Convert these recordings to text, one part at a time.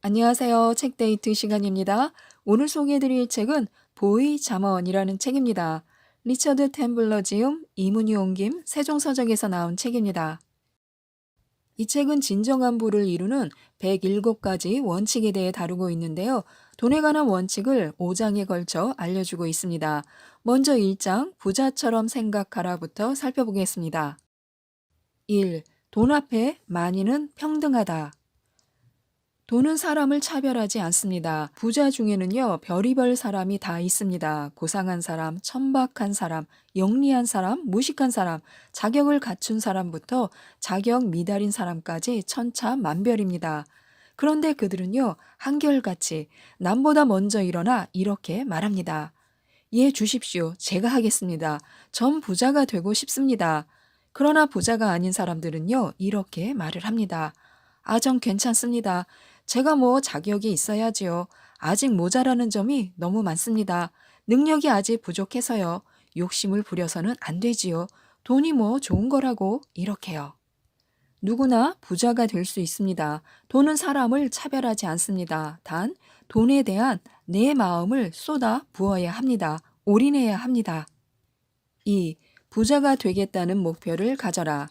안녕하세요. 책데이트 시간입니다. 오늘 소개해드릴 책은 보의 잠언이라는 책입니다. 리처드 템블러 지음, 이문희 옮김, 세종서적에서 나온 책입니다. 이 책은 진정한 부를 이루는 107가지 원칙에 대해 다루고 있는데요. 돈에 관한 원칙을 5장에 걸쳐 알려주고 있습니다. 먼저 1장, 부자처럼 생각하라부터 살펴보겠습니다. 1. 돈 앞에 만인은 평등하다. 돈은 사람을 차별하지 않습니다. 부자 중에는요, 별의별 사람이 다 있습니다. 고상한 사람, 천박한 사람, 영리한 사람, 무식한 사람, 자격을 갖춘 사람부터 자격 미달인 사람까지 천차만별입니다. 그런데 그들은요, 한결같이 남보다 먼저 일어나 이렇게 말합니다. 예, 주십시오. 제가 하겠습니다. 전 부자가 되고 싶습니다. 그러나 부자가 아닌 사람들은요, 이렇게 말을 합니다. 아, 전 괜찮습니다. 제가 뭐 자격이 있어야지요. 아직 모자라는 점이 너무 많습니다. 능력이 아직 부족해서요. 욕심을 부려서는 안 되지요. 돈이 뭐 좋은 거라고 이렇게요. 누구나 부자가 될 수 있습니다. 돈은 사람을 차별하지 않습니다. 단, 돈에 대한 내 마음을 쏟아 부어야 합니다. 올인해야 합니다. 2. 부자가 되겠다는 목표를 가져라.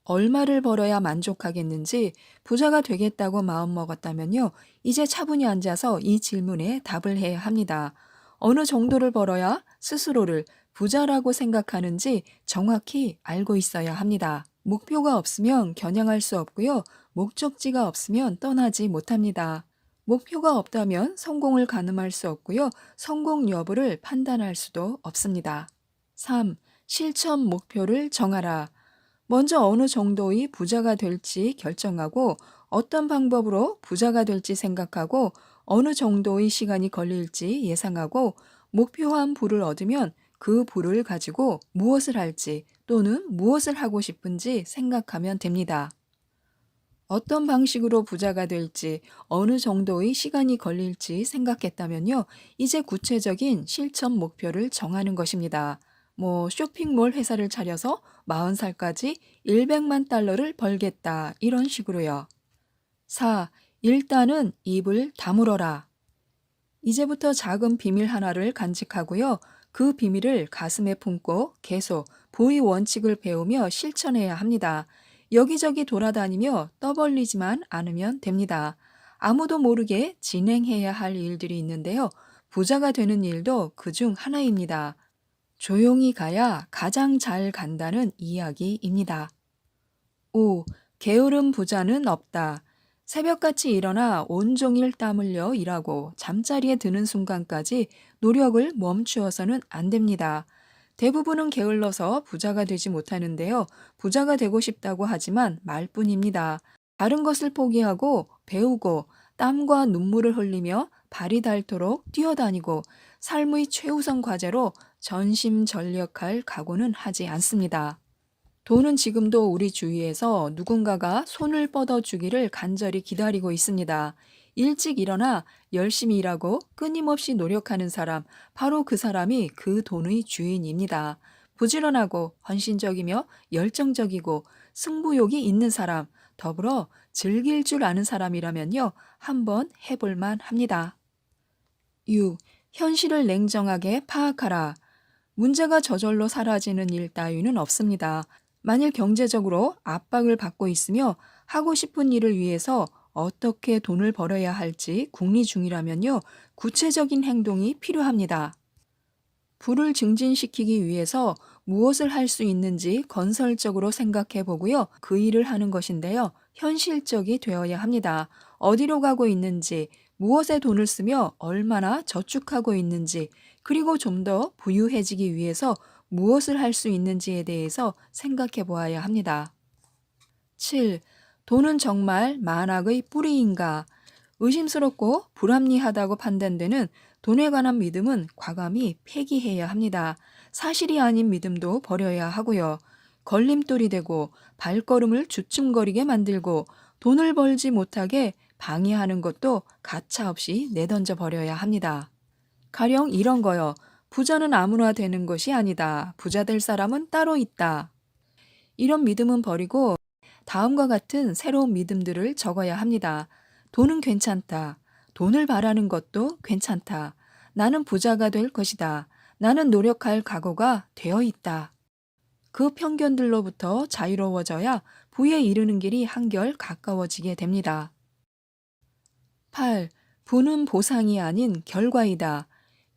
얼마를 벌어야 만족하겠는지 부자가 되겠다고 마음먹었다면요. 이제 차분히 앉아서 이 질문에 답을 해야 합니다. 어느 정도를 벌어야 스스로를 부자라고 생각하는지 정확히 알고 있어야 합니다. 목표가 없으면 겨냥할 수 없고요. 목적지가 없으면 떠나지 못합니다. 목표가 없다면 성공을 가늠할 수 없고요. 성공 여부를 판단할 수도 없습니다. 3. 실천 목표를 정하라. 먼저 어느 정도의 부자가 될지 결정하고 어떤 방법으로 부자가 될지 생각하고 어느 정도의 시간이 걸릴지 예상하고 목표한 부를 얻으면 그 부를 가지고 무엇을 할지 또는 무엇을 하고 싶은지 생각하면 됩니다. 어떤 방식으로 부자가 될지 어느 정도의 시간이 걸릴지 생각했다면요. 이제 구체적인 실천 목표를 정하는 것입니다. 뭐 쇼핑몰 회사를 차려서 40살까지 100만 달러를 벌겠다 이런 식으로요. 4. 일단은 입을 다물어라. 이제부터 작은 비밀 하나를 간직하고요. 그 비밀을 가슴에 품고 계속 보의 원칙을 배우며 실천해야 합니다. 여기저기 돌아다니며 떠벌리지만 않으면 됩니다. 아무도 모르게 진행해야 할 일들이 있는데요. 부자가 되는 일도 그중 하나입니다. 조용히 가야 가장 잘 간다는 이야기입니다. 5. 게으른 부자는 없다. 새벽같이 일어나 온종일 땀 흘려 일하고 잠자리에 드는 순간까지 노력을 멈추어서는 안 됩니다. 대부분은 게을러서 부자가 되지 못하는데요. 부자가 되고 싶다고 하지만 말뿐입니다. 다른 것을 포기하고 배우고 땀과 눈물을 흘리며 발이 닳도록 뛰어다니고 삶의 최우선 과제로 전심전력할 각오는 하지 않습니다. 돈은 지금도 우리 주위에서 누군가가 손을 뻗어주기를 간절히 기다리고 있습니다. 일찍 일어나 열심히 일하고 끊임없이 노력하는 사람, 바로 그 사람이 그 돈의 주인입니다. 부지런하고 헌신적이며 열정적이고 승부욕이 있는 사람, 더불어 즐길 줄 아는 사람이라면요, 한번 해볼만 합니다. 6. 현실을 냉정하게 파악하라. 문제가 저절로 사라지는 일 따위는 없습니다. 만일 경제적으로 압박을 받고 있으며 하고 싶은 일을 위해서 어떻게 돈을 벌어야 할지 궁리 중이라면요, 구체적인 행동이 필요합니다. 부를 증진시키기 위해서 무엇을 할 수 있는지 건설적으로 생각해 보고요. 그 일을 하는 것인데요. 현실적이 되어야 합니다. 어디로 가고 있는지, 무엇에 돈을 쓰며 얼마나 저축하고 있는지, 그리고 좀 더 부유해지기 위해서 무엇을 할 수 있는지에 대해서 생각해 보아야 합니다. 7. 돈은 정말 만악의 뿌리인가? 의심스럽고 불합리하다고 판단되는 돈에 관한 믿음은 과감히 폐기해야 합니다. 사실이 아닌 믿음도 버려야 하고요. 걸림돌이 되고 발걸음을 주춤거리게 만들고 돈을 벌지 못하게 방해하는 것도 가차없이 내던져 버려야 합니다. 가령 이런 거요. 부자는 아무나 되는 것이 아니다. 부자 될 사람은 따로 있다. 이런 믿음은 버리고 다음과 같은 새로운 믿음들을 적어야 합니다. 돈은 괜찮다. 돈을 바라는 것도 괜찮다. 나는 부자가 될 것이다. 나는 노력할 각오가 되어 있다. 그 편견들로부터 자유로워져야 부에 이르는 길이 한결 가까워지게 됩니다. 8. 부는 보상이 아닌 결과이다.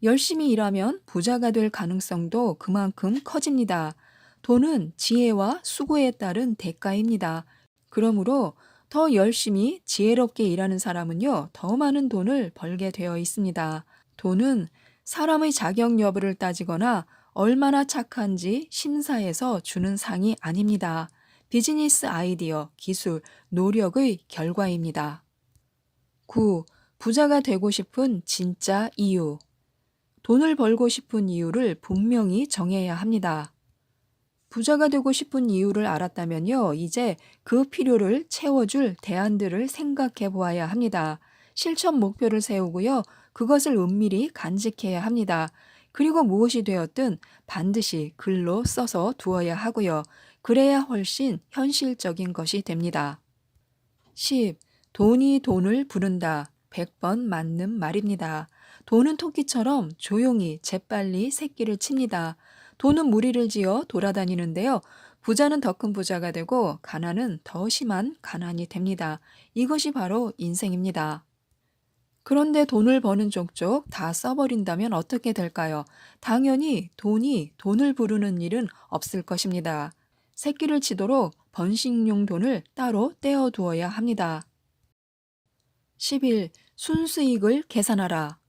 열심히 일하면 부자가 될 가능성도 그만큼 커집니다. 돈은 지혜와 수고에 따른 대가입니다. 그러므로 더 열심히 지혜롭게 일하는 사람은요, 더 많은 돈을 벌게 되어 있습니다. 돈은 사람의 자격 여부를 따지거나 얼마나 착한지 심사해서 주는 상이 아닙니다. 비즈니스 아이디어, 기술, 노력의 결과입니다. 9. 부자가 되고 싶은 진짜 이유. 돈을 벌고 싶은 이유를 분명히 정해야 합니다. 부자가 되고 싶은 이유를 알았다면요, 이제 그 필요를 채워줄 대안들을 생각해 보아야 합니다. 실천 목표를 세우고요, 그것을 은밀히 간직해야 합니다. 그리고 무엇이 되었든 반드시 글로 써서 두어야 하고요. 그래야 훨씬 현실적인 것이 됩니다. 10. 돈이 돈을 부른다. 100번 맞는 말입니다. 돈은 토끼처럼 조용히 재빨리 새끼를 칩니다. 돈은 무리를 지어 돌아다니는데요. 부자는 더 큰 부자가 되고 가난은 더 심한 가난이 됩니다. 이것이 바로 인생입니다. 그런데 돈을 버는 족족 다 써버린다면 어떻게 될까요? 당연히 돈이 돈을 부르는 일은 없을 것입니다. 새끼를 치도록 번식용 돈을 따로 떼어 두어야 합니다. 11. 순수익을 계산하라.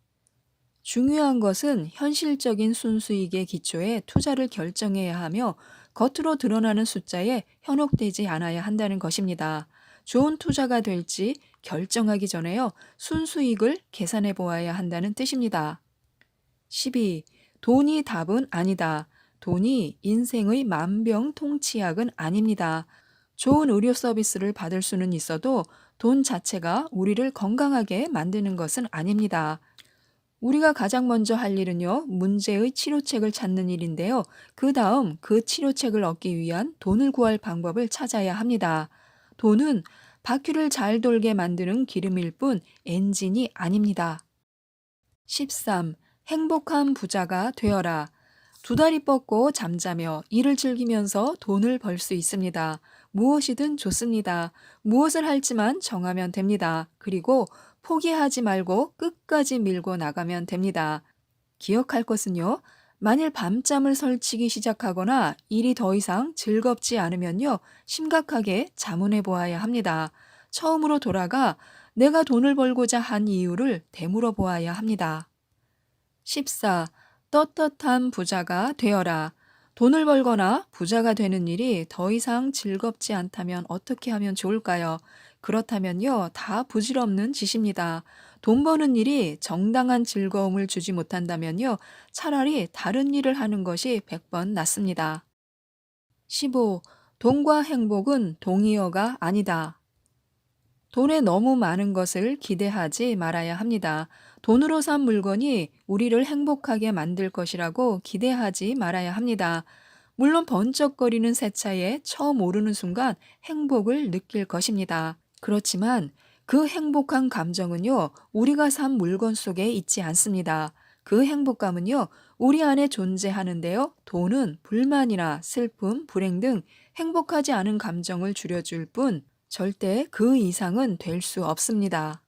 중요한 것은 현실적인 순수익의 기초에 투자를 결정해야 하며 겉으로 드러나는 숫자에 현혹되지 않아야 한다는 것입니다. 좋은 투자가 될지 결정하기 전에요, 순수익을 계산해 보아야 한다는 뜻입니다. 12. 돈이 답은 아니다. 돈이 인생의 만병통치약은 아닙니다. 좋은 의료 서비스를 받을 수는 있어도 돈 자체가 우리를 건강하게 만드는 것은 아닙니다. 우리가 가장 먼저 할 일은요, 문제의 치료책을 찾는 일인데요. 그 다음 그 치료책을 얻기 위한 돈을 구할 방법을 찾아야 합니다. 돈은 바퀴를 잘 돌게 만드는 기름일 뿐 엔진이 아닙니다. 13. 행복한 부자가 되어라. 두 다리 뻗고 잠자며 일을 즐기면서 돈을 벌 수 있습니다. 무엇이든 좋습니다. 무엇을 할지만 정하면 됩니다. 그리고 포기하지 말고 끝까지 밀고 나가면 됩니다. 기억할 것은요, 만일 밤잠을 설치기 시작하거나 일이 더 이상 즐겁지 않으면요, 심각하게 자문해 보아야 합니다. 처음으로 돌아가 내가 돈을 벌고자 한 이유를 되물어 보아야 합니다. 14. 떳떳한 부자가 되어라. 돈을 벌거나 부자가 되는 일이 더 이상 즐겁지 않다면 어떻게 하면 좋을까요? 그렇다면요, 다 부질없는 짓입니다. 돈 버는 일이 정당한 즐거움을 주지 못한다면요, 차라리 다른 일을 하는 것이 100번 낫습니다. 15. 돈과 행복은 동의어가 아니다. 돈에 너무 많은 것을 기대하지 말아야 합니다. 돈으로 산 물건이 우리를 행복하게 만들 것이라고 기대하지 말아야 합니다. 물론 번쩍거리는 새 차에 처음 오르는 순간 행복을 느낄 것입니다. 그렇지만 그 행복한 감정은요, 우리가 산 물건 속에 있지 않습니다. 그 행복감은요, 우리 안에 존재하는데요, 돈은 불만이나 슬픔, 불행 등 행복하지 않은 감정을 줄여줄 뿐 절대 그 이상은 될 수 없습니다.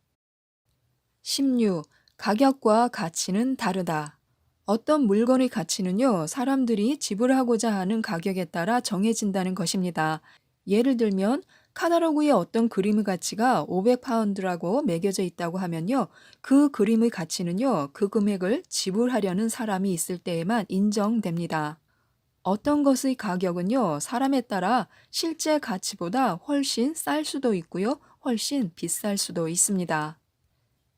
16. 가격과 가치는 다르다. 어떤 물건의 가치는요, 사람들이 지불하고자 하는 가격에 따라 정해진다는 것입니다. 예를 들면, 카탈로그에 어떤 그림의 가치가 500파운드라고 매겨져 있다고 하면요, 그 그림의 가치는요, 그 금액을 지불하려는 사람이 있을 때에만 인정됩니다. 어떤 것의 가격은요, 사람에 따라 실제 가치보다 훨씬 쌀 수도 있고요, 훨씬 비쌀 수도 있습니다.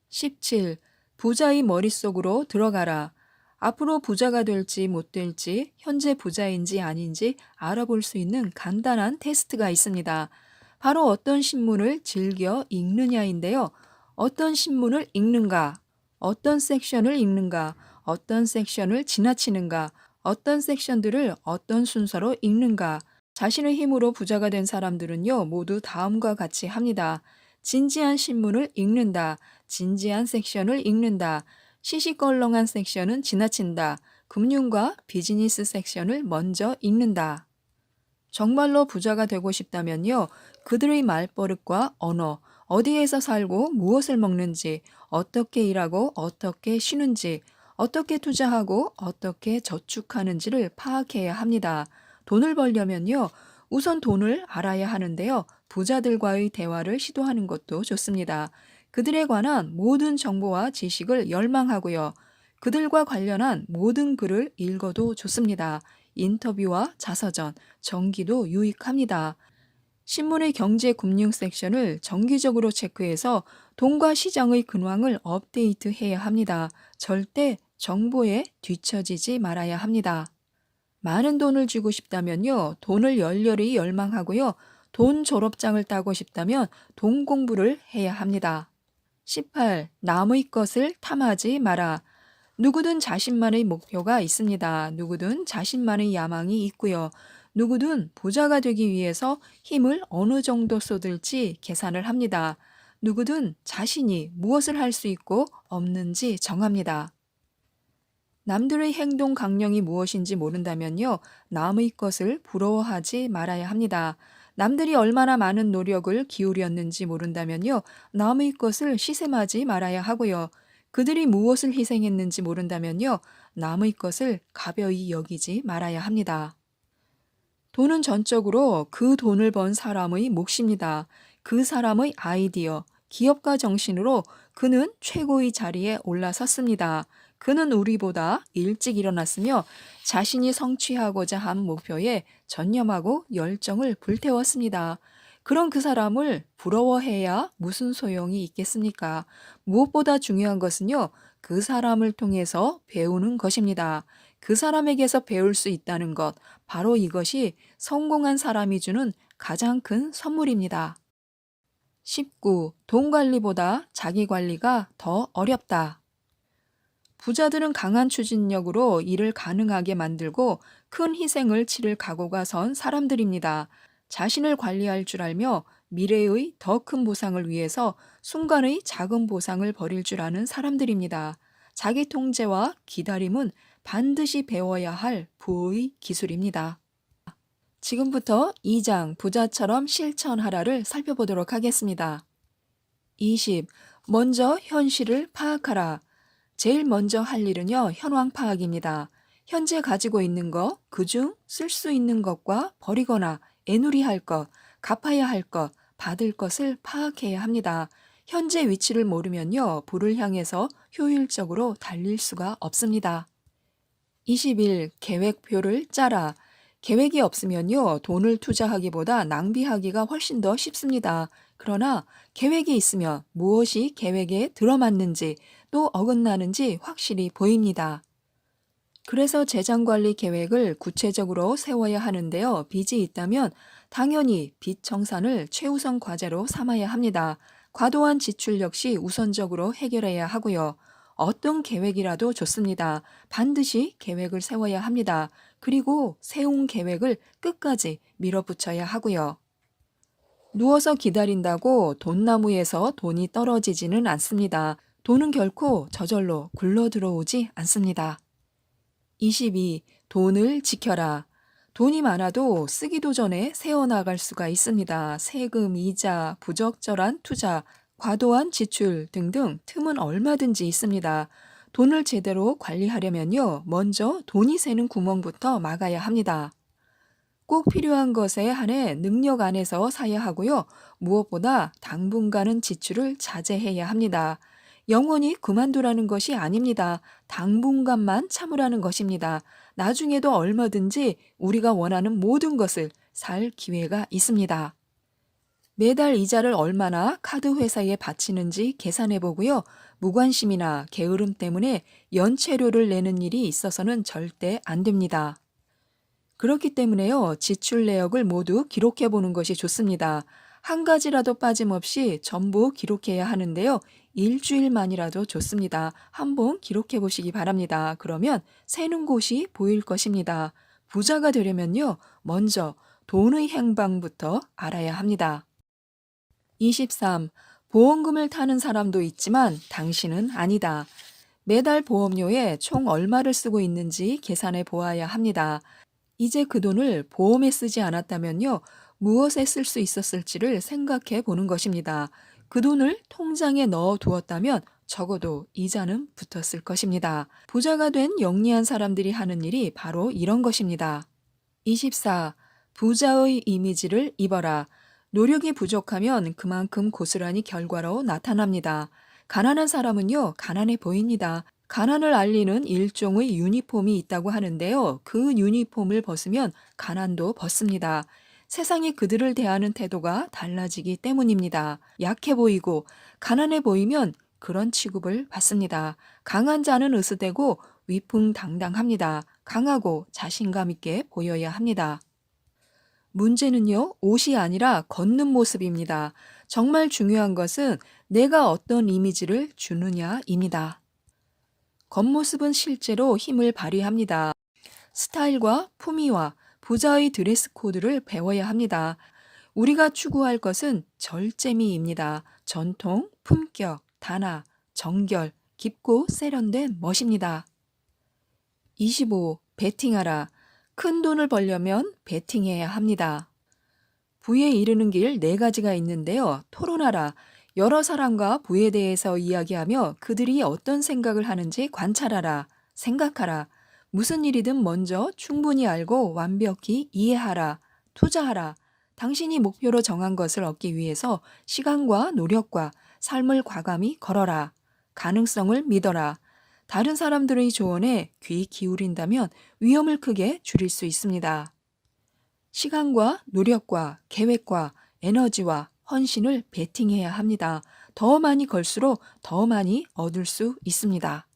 17. 부자의 머릿속으로 들어가라. 앞으로 부자가 될지 못 될지, 현재 부자인지 아닌지 알아볼 수 있는 간단한 테스트가 있습니다. 바로 어떤 신문을 즐겨 읽느냐인데요. 어떤 신문을 읽는가, 어떤 섹션을 읽는가, 어떤 섹션을 지나치는가, 어떤 섹션들을 어떤 순서로 읽는가. 자신의 힘으로 부자가 된 사람들은요, 모두 다음과 같이 합니다. 진지한 신문을 읽는다. 진지한 섹션을 읽는다. 시시껄렁한 섹션은 지나친다. 금융과 비즈니스 섹션을 먼저 읽는다. 정말로 부자가 되고 싶다면요. 그들의 말버릇과 언어, 어디에서 살고 무엇을 먹는지, 어떻게 일하고 어떻게 쉬는지, 어떻게 투자하고 어떻게 저축하는지를 파악해야 합니다. 돈을 벌려면요. 우선 돈을 알아야 하는데요. 부자들과의 대화를 시도하는 것도 좋습니다. 그들에 관한 모든 정보와 지식을 열망하고요. 그들과 관련한 모든 글을 읽어도 좋습니다. 인터뷰와 자서전, 정기도 유익합니다. 신문의 경제 금융 섹션을 정기적으로 체크해서 돈과 시장의 근황을 업데이트해야 합니다. 절대 정보에 뒤처지지 말아야 합니다. 많은 돈을 쥐고 싶다면요. 돈을 열렬히 열망하고요. 돈 졸업장을 따고 싶다면 돈 공부를 해야 합니다. 18. 남의 것을 탐하지 마라. 누구든 자신만의 목표가 있습니다. 누구든 자신만의 야망이 있고요. 누구든 부자가 되기 위해서 힘을 어느 정도 쏟을지 계산을 합니다. 누구든 자신이 무엇을 할 수 있고 없는지 정합니다. 남들의 행동 강령이 무엇인지 모른다면요. 남의 것을 부러워하지 말아야 합니다. 남들이 얼마나 많은 노력을 기울였는지 모른다면요. 남의 것을 시샘하지 말아야 하고요. 그들이 무엇을 희생했는지 모른다면요. 남의 것을 가벼이 여기지 말아야 합니다. 돈은 전적으로 그 돈을 번 사람의 몫입니다. 그 사람의 아이디어, 기업가 정신으로 그는 최고의 자리에 올라섰습니다. 그는 우리보다 일찍 일어났으며 자신이 성취하고자 한 목표에 전념하고 열정을 불태웠습니다. 그런 그 사람을 부러워해야 무슨 소용이 있겠습니까? 무엇보다 중요한 것은요, 그 사람을 통해서 배우는 것입니다. 그 사람에게서 배울 수 있다는 것, 바로 이것이 성공한 사람이 주는 가장 큰 선물입니다. 19. 돈 관리보다 자기 관리가 더 어렵다. 부자들은 강한 추진력으로 일을 가능하게 만들고 큰 희생을 치를 각오가 선 사람들입니다. 자신을 관리할 줄 알며 미래의 더 큰 보상을 위해서 순간의 작은 보상을 버릴 줄 아는 사람들입니다. 자기 통제와 기다림은 반드시 배워야 할 부의 기술입니다. 지금부터 2장 부자처럼 실천하라를 살펴보도록 하겠습니다. 20. 먼저 현실을 파악하라. 제일 먼저 할 일은요, 현황 파악입니다. 현재 가지고 있는 것, 그중 쓸 수 있는 것과 버리거나 애누리할 것, 갚아야 할 것, 받을 것을 파악해야 합니다. 현재 위치를 모르면요, 부를 향해서 효율적으로 달릴 수가 없습니다. 21. 계획표를 짜라. 계획이 없으면요, 돈을 투자하기보다 낭비하기가 훨씬 더 쉽습니다. 그러나 계획이 있으면 무엇이 계획에 들어맞는지 또 어긋나는지 확실히 보입니다. 그래서 재정관리 계획을 구체적으로 세워야 하는데요. 빚이 있다면 당연히 빚 청산을 최우선 과제로 삼아야 합니다. 과도한 지출 역시 우선적으로 해결해야 하고요. 어떤 계획이라도 좋습니다. 반드시 계획을 세워야 합니다. 그리고 세운 계획을 끝까지 밀어붙여야 하고요. 누워서 기다린다고 돈나무에서 돈이 떨어지지는 않습니다. 돈은 결코 저절로 굴러 들어오지 않습니다. 22. 돈을 지켜라. 돈이 많아도 쓰기도 전에 새어나갈 수가 있습니다. 세금, 이자, 부적절한 투자, 과도한 지출 등등 틈은 얼마든지 있습니다. 돈을 제대로 관리하려면요, 먼저 돈이 새는 구멍부터 막아야 합니다. 꼭 필요한 것에 한해 능력 안에서 사야 하고요. 무엇보다 당분간은 지출을 자제해야 합니다. 영원히 그만두라는 것이 아닙니다. 당분간만 참으라는 것입니다. 나중에도 얼마든지 우리가 원하는 모든 것을 살 기회가 있습니다. 매달 이자를 얼마나 카드 회사에 바치는지 계산해 보고요. 무관심이나 게으름 때문에 연체료를 내는 일이 있어서는 절대 안 됩니다. 그렇기 때문에요, 지출 내역을 모두 기록해 보는 것이 좋습니다. 한 가지라도 빠짐없이 전부 기록해야 하는데요. 일주일만이라도 좋습니다. 한번 기록해 보시기 바랍니다. 그러면 새는 곳이 보일 것입니다. 부자가 되려면요, 먼저 돈의 행방부터 알아야 합니다. 23. 보험금을 타는 사람도 있지만 당신은 아니다. 매달 보험료에 총 얼마를 쓰고 있는지 계산해 보아야 합니다. 이제 그 돈을 보험에 쓰지 않았다면요, 무엇에 쓸 수 있었을지를 생각해 보는 것입니다. 그 돈을 통장에 넣어 두었다면 적어도 이자는 붙었을 것입니다. 부자가 된 영리한 사람들이 하는 일이 바로 이런 것입니다. 24. 부자의 이미지를 입어라. 노력이 부족하면 그만큼 고스란히 결과로 나타납니다. 가난한 사람은요, 가난해 보입니다. 가난을 알리는 일종의 유니폼이 있다고 하는데요. 그 유니폼을 벗으면 가난도 벗습니다. 세상이 그들을 대하는 태도가 달라지기 때문입니다. 약해 보이고 가난해 보이면 그런 취급을 받습니다. 강한 자는 으스대고 위풍당당합니다. 강하고 자신감 있게 보여야 합니다. 문제는요, 옷이 아니라 걷는 모습입니다. 정말 중요한 것은 내가 어떤 이미지를 주느냐입니다. 겉모습은 실제로 힘을 발휘합니다. 스타일과 품위와 부자의 드레스 코드를 배워야 합니다. 우리가 추구할 것은 절제미입니다. 전통, 품격, 단아, 정결, 깊고 세련된 멋입니다. 25. 베팅하라. 큰 돈을 벌려면 베팅해야 합니다. 부에 이르는 길 4가지가 있는데요. 토론하라. 여러 사람과 부에 대해서 이야기하며 그들이 어떤 생각을 하는지 관찰하라. 생각하라. 무슨 일이든 먼저 충분히 알고 완벽히 이해하라. 투자하라. 당신이 목표로 정한 것을 얻기 위해서 시간과 노력과 삶을 과감히 걸어라. 가능성을 믿어라. 다른 사람들의 조언에 귀 기울인다면 위험을 크게 줄일 수 있습니다. 시간과 노력과 계획과 에너지와 헌신을 베팅해야 합니다. 더 많이 걸수록 더 많이 얻을 수 있습니다.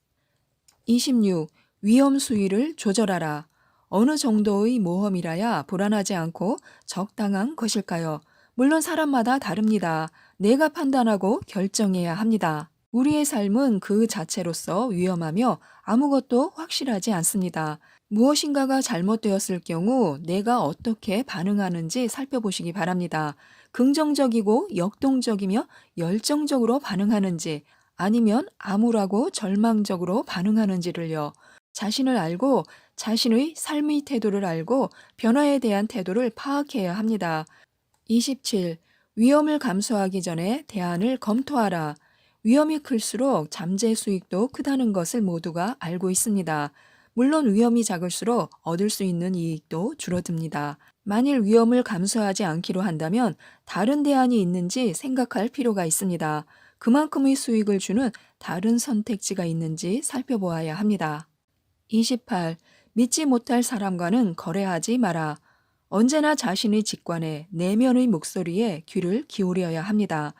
26. 위험 수위를 조절하라. 어느 정도의 모험이라야 불안하지 않고 적당한 것일까요? 물론 사람마다 다릅니다. 내가 판단하고 결정해야 합니다. 우리의 삶은 그 자체로서 위험하며 아무것도 확실하지 않습니다. 무엇인가가 잘못되었을 경우 내가 어떻게 반응하는지 살펴보시기 바랍니다. 긍정적이고 역동적이며 열정적으로 반응하는지 아니면 암울하고 절망적으로 반응하는지를요. 자신을 알고 자신의 삶의 태도를 알고 변화에 대한 태도를 파악해야 합니다. 27. 위험을 감수하기 전에 대안을 검토하라. 위험이 클수록 잠재 수익도 크다는 것을 모두가 알고 있습니다. 물론 위험이 작을수록 얻을 수 있는 이익도 줄어듭니다. 만일 위험을 감수하지 않기로 한다면 다른 대안이 있는지 생각할 필요가 있습니다. 그만큼의 수익을 주는 다른 선택지가 있는지 살펴보아야 합니다. 28. 믿지 못할 사람과는 거래하지 마라. 언제나 자신의 직관에 내면의 목소리에 귀를 기울여야 합니다.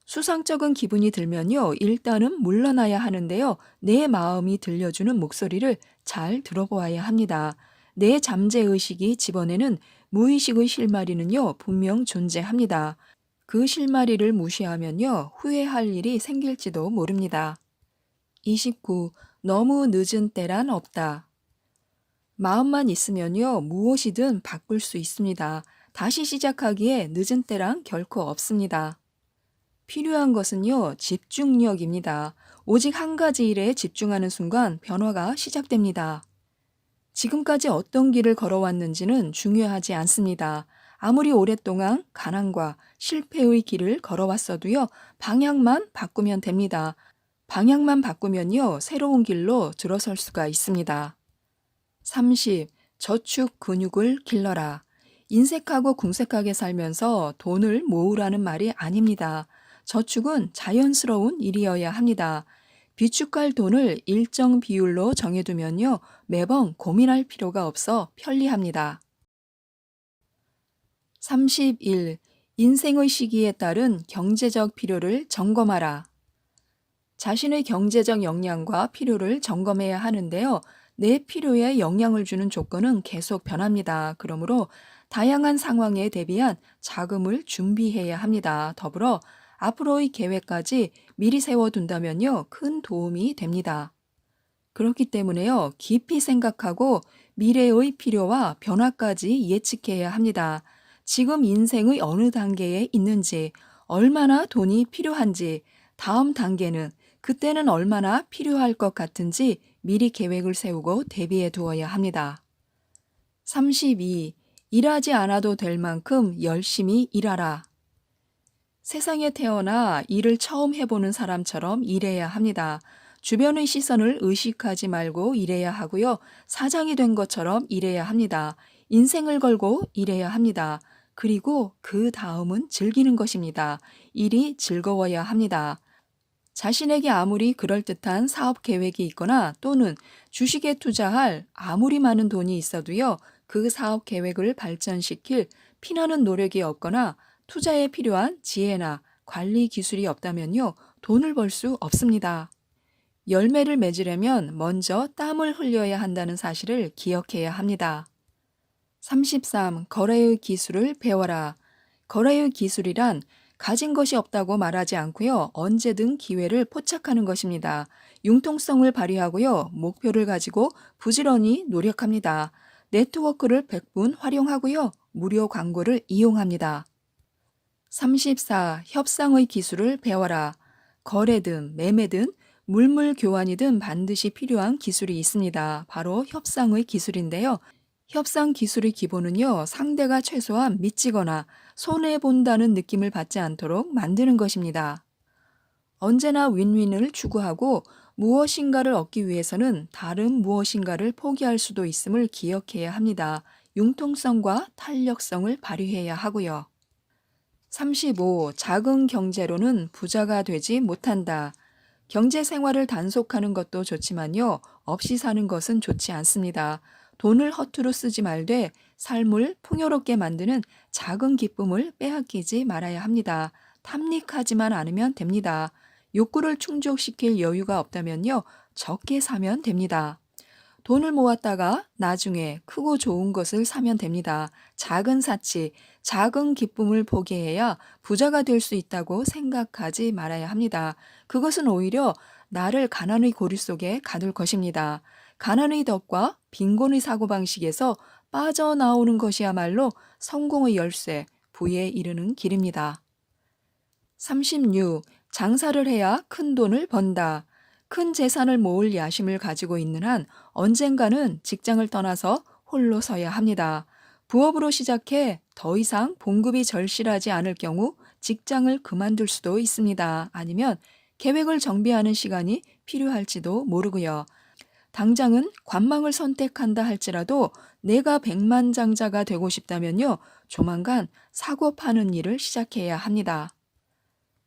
수상쩍은 기분이 들면요, 일단은 물러나야 하는데요, 내 마음이 들려주는 목소리를 잘 들어보아야 합니다. 내 잠재의식이 집어내는 무의식의 실마리는요, 분명 존재합니다. 그 실마리를 무시하면요, 후회할 일이 생길지도 모릅니다. 29. 너무 늦은 때란 없다. 마음만 있으면요, 무엇이든 바꿀 수 있습니다. 다시 시작하기에 늦은 때란 결코 없습니다. 필요한 것은요, 집중력입니다. 오직 한 가지 일에 집중하는 순간 변화가 시작됩니다. 지금까지 어떤 길을 걸어왔는지는 중요하지 않습니다. 아무리 오랫동안 가난과 실패의 길을 걸어왔어도요, 방향만 바꾸면 됩니다. 방향만 바꾸면요, 새로운 길로 들어설 수가 있습니다. 30. 저축 근육을 길러라. 인색하고 궁색하게 살면서 돈을 모으라는 말이 아닙니다. 저축은 자연스러운 일이어야 합니다. 비축할 돈을 일정 비율로 정해두면요, 매번 고민할 필요가 없어 편리합니다. 31. 인생의 시기에 따른 경제적 필요를 점검하라. 자신의 경제적 역량과 필요를 점검해야 하는데요, 내 필요에 영향을 주는 조건은 계속 변합니다. 그러므로 다양한 상황에 대비한 자금을 준비해야 합니다. 더불어 앞으로의 계획까지 미리 세워둔다면요, 큰 도움이 됩니다. 그렇기 때문에요, 깊이 생각하고 미래의 필요와 변화까지 예측해야 합니다. 지금 인생의 어느 단계에 있는지, 얼마나 돈이 필요한지, 다음 단계는 그때는 얼마나 필요할 것 같은지 미리 계획을 세우고 대비해 두어야 합니다. 32. 일하지 않아도 될 만큼 열심히 일하라. 세상에 태어나 일을 처음 해보는 사람처럼 일해야 합니다. 주변의 시선을 의식하지 말고 일해야 하고요. 사장이 된 것처럼 일해야 합니다. 인생을 걸고 일해야 합니다. 그리고 그 다음은 즐기는 것입니다. 일이 즐거워야 합니다. 자신에게 아무리 그럴듯한 사업 계획이 있거나 또는 주식에 투자할 아무리 많은 돈이 있어도요, 그 사업 계획을 발전시킬 피나는 노력이 없거나 투자에 필요한 지혜나 관리 기술이 없다면요, 돈을 벌 수 없습니다. 열매를 맺으려면 먼저 땀을 흘려야 한다는 사실을 기억해야 합니다. 33. 거래의 기술을 배워라. 거래의 기술이란 가진 것이 없다고 말하지 않고요. 언제든 기회를 포착하는 것입니다. 융통성을 발휘하고요. 목표를 가지고 부지런히 노력합니다. 네트워크를 100분 활용하고요. 무료 광고를 이용합니다. 34. 협상의 기술을 배워라. 거래든 매매든 물물 교환이든 반드시 필요한 기술이 있습니다. 바로 협상의 기술인데요. 협상 기술의 기본은요, 상대가 최소한 미치거나 손해본다는 느낌을 받지 않도록 만드는 것입니다. 언제나 윈윈을 추구하고 무엇인가를 얻기 위해서는 다른 무엇인가를 포기할 수도 있음을 기억해야 합니다. 융통성과 탄력성을 발휘해야 하고요. 35. 작은 경제로는 부자가 되지 못한다. 경제 생활을 단속하는 것도 좋지만요, 없이 사는 것은 좋지 않습니다. 돈을 허투루 쓰지 말되 삶을 풍요롭게 만드는 작은 기쁨을 빼앗기지 말아야 합니다. 탐닉하지만 않으면 됩니다. 욕구를 충족시킬 여유가 없다면요, 적게 사면 됩니다. 돈을 모았다가 나중에 크고 좋은 것을 사면 됩니다. 작은 사치, 작은 기쁨을 포기해야 부자가 될 수 있다고 생각하지 말아야 합니다. 그것은 오히려 나를 가난의 고리 속에 가둘 것입니다. 가난의 덫과 빈곤의 사고방식에서 빠져나오는 것이야말로 성공의 열쇠, 부에 이르는 길입니다. 36. 장사를 해야 큰 돈을 번다. 큰 재산을 모을 야심을 가지고 있는 한 언젠가는 직장을 떠나서 홀로 서야 합니다. 부업으로 시작해 더 이상 봉급이 절실하지 않을 경우 직장을 그만둘 수도 있습니다. 아니면 계획을 정비하는 시간이 필요할지도 모르고요. 당장은 관망을 선택한다 할지라도 내가 백만장자가 되고 싶다면요, 조만간 사고 파는 일을 시작해야 합니다.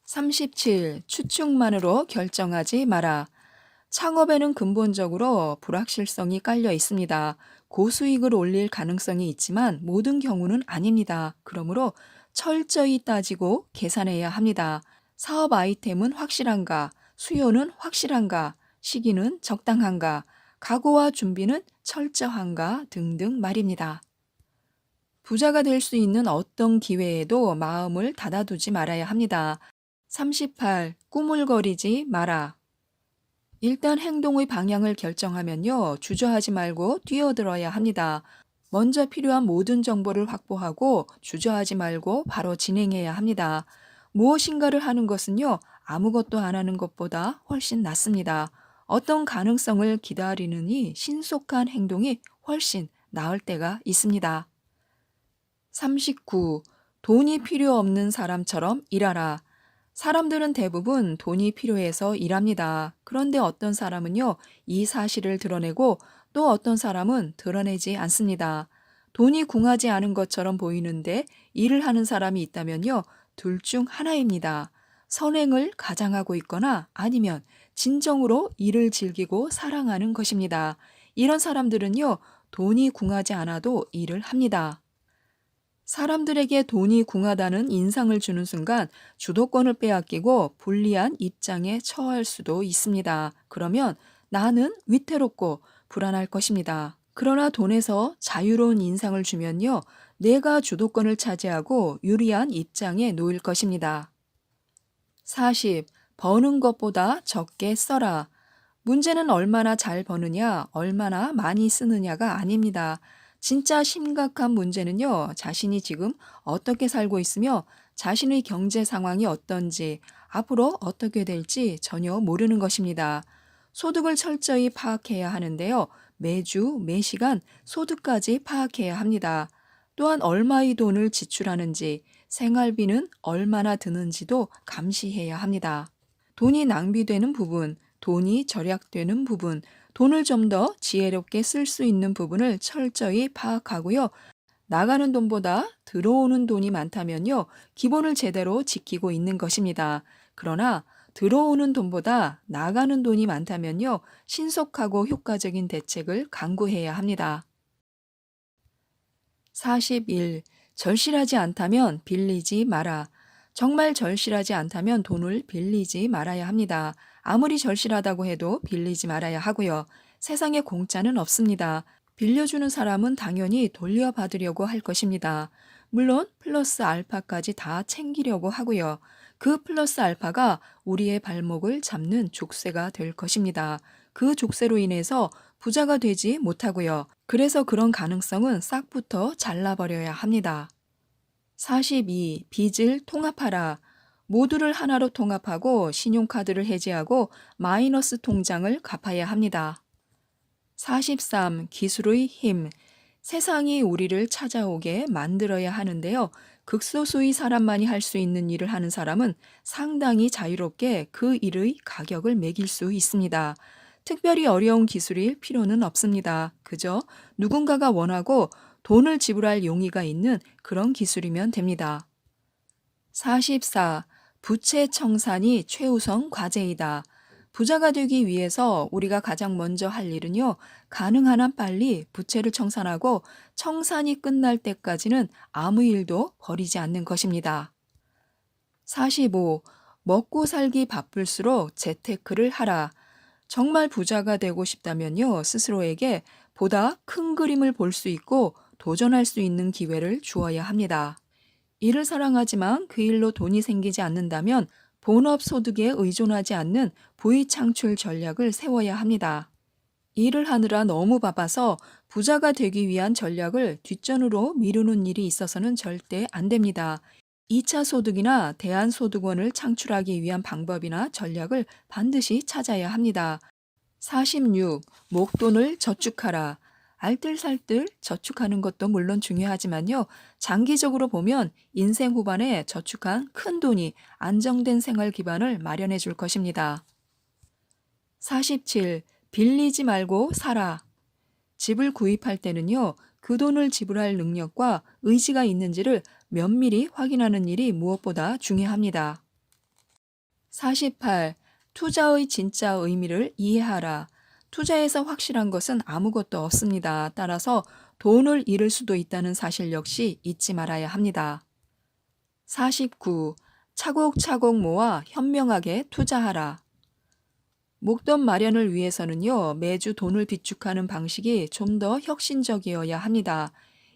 37. 추측만으로 결정하지 마라. 창업에는 근본적으로 불확실성이 깔려 있습니다. 고수익을 올릴 가능성이 있지만 모든 경우는 아닙니다. 그러므로 철저히 따지고 계산해야 합니다. 사업 아이템은 확실한가, 수요는 확실한가, 시기는 적당한가, 각오와 준비는 철저한가 등등 말입니다. 부자가 될 수 있는 어떤 기회에도 마음을 닫아두지 말아야 합니다. 38. 꾸물거리지 마라. 일단 행동의 방향을 결정하면요, 주저하지 말고 뛰어들어야 합니다. 먼저 필요한 모든 정보를 확보하고 주저하지 말고 바로 진행해야 합니다. 무엇인가를 하는 것은요, 아무것도 안 하는 것보다 훨씬 낫습니다. 어떤 가능성을 기다리느니 신속한 행동이 훨씬 나을 때가 있습니다. 39. 돈이 필요 없는 사람처럼 일하라. 사람들은 대부분 돈이 필요해서 일합니다. 그런데 어떤 사람은요, 이 사실을 드러내고 또 어떤 사람은 드러내지 않습니다. 돈이 궁하지 않은 것처럼 보이는데 일을 하는 사람이 있다면요, 둘 중 하나입니다. 선행을 가장하고 있거나 아니면 진정으로 일을 즐기고 사랑하는 것입니다. 이런 사람들은요, 돈이 궁하지 않아도 일을 합니다. 사람들에게 돈이 궁하다는 인상을 주는 순간 주도권을 빼앗기고 불리한 입장에 처할 수도 있습니다. 그러면 나는 위태롭고 불안할 것입니다. 그러나 돈에서 자유로운 인상을 주면요, 내가 주도권을 차지하고 유리한 입장에 놓일 것입니다. 40. 버는 것보다 적게 써라. 문제는 얼마나 잘 버느냐, 얼마나 많이 쓰느냐가 아닙니다. 진짜 심각한 문제는요, 자신이 지금 어떻게 살고 있으며 자신의 경제 상황이 어떤지, 앞으로 어떻게 될지 전혀 모르는 것입니다. 소득을 철저히 파악해야 하는데요. 매주, 매시간 소득까지 파악해야 합니다. 또한 얼마의 돈을 지출하는지, 생활비는 얼마나 드는지도 감시해야 합니다. 돈이 낭비되는 부분, 돈이 절약되는 부분, 돈을 좀 더 지혜롭게 쓸 수 있는 부분을 철저히 파악하고요. 나가는 돈보다 들어오는 돈이 많다면요, 기본을 제대로 지키고 있는 것입니다. 그러나 들어오는 돈보다 나가는 돈이 많다면요, 신속하고 효과적인 대책을 강구해야 합니다. 41. 절실하지 않다면 빌리지 마라. 정말 절실하지 않다면 돈을 빌리지 말아야 합니다. 아무리 절실하다고 해도 빌리지 말아야 하고요. 세상에 공짜는 없습니다. 빌려주는 사람은 당연히 돌려받으려고 할 것입니다. 물론 플러스 알파까지 다 챙기려고 하고요. 그 플러스 알파가 우리의 발목을 잡는 족쇄가 될 것입니다. 그 족쇄로 인해서 부자가 되지 못하고요. 그래서 그런 가능성은 싹부터 잘라버려야 합니다. 42. 빚을 통합하라. 모두를 하나로 통합하고 신용카드를 해지하고 마이너스 통장을 갚아야 합니다. 43. 기술의 힘. 세상이 우리를 찾아오게 만들어야 하는데요. 극소수의 사람만이 할 수 있는 일을 하는 사람은 상당히 자유롭게 그 일의 가격을 매길 수 있습니다. 특별히 어려운 기술일 필요는 없습니다. 그저 누군가가 원하고 돈을 지불할 용의가 있는 그런 기술이면 됩니다. 44. 부채 청산이 최우선 과제이다. 부자가 되기 위해서 우리가 가장 먼저 할 일은요, 가능한 한 빨리 부채를 청산하고 청산이 끝날 때까지는 아무 일도 벌이지 않는 것입니다. 45. 먹고 살기 바쁠수록 재테크를 하라. 정말 부자가 되고 싶다면요, 스스로에게 보다 큰 그림을 볼 수 있고 도전할 수 있는 기회를 주어야 합니다. 일을 사랑하지만 그 일로 돈이 생기지 않는다면 본업 소득에 의존하지 않는 부의 창출 전략을 세워야 합니다. 일을 하느라 너무 바빠서 부자가 되기 위한 전략을 뒷전으로 미루는 일이 있어서는 절대 안 됩니다. 2차 소득이나 대안소득원을 창출하기 위한 방법이나 전략을 반드시 찾아야 합니다. 46. 목돈을 저축하라. 알뜰살뜰 저축하는 것도 물론 중요하지만요. 장기적으로 보면 인생 후반에 저축한 큰 돈이 안정된 생활 기반을 마련해 줄 것입니다. 47. 빌리지 말고 사라. 집을 구입할 때는요, 그 돈을 지불할 능력과 의지가 있는지를 면밀히 확인하는 일이 무엇보다 중요합니다. 48. 투자의 진짜 의미를 이해하라. 투자에서 확실한 것은 아무것도 없습니다. 따라서 돈을 잃을 수도 있다는 사실 역시 잊지 말아야 합니다. 49. 차곡차곡 모아 현명하게 투자하라. 목돈 마련을 위해서는요, 매주 돈을 비축하는 방식이 좀 더 혁신적이어야 합니다.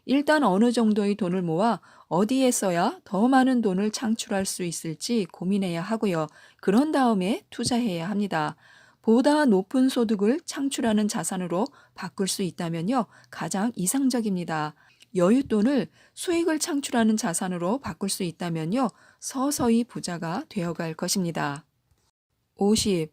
일단 어느 정도의 돈을 모아 어디에 써야 더 많은 돈을 창출할 수 있을지 고민해야 하고요. 그런 다음에 투자해야 합니다. 보다 높은 소득을 창출하는 자산으로 바꿀 수 있다면요, 가장 이상적입니다. 여윳돈을 수익을 창출하는 자산으로 바꿀 수 있다면요, 서서히 부자가 되어갈 것입니다. 50.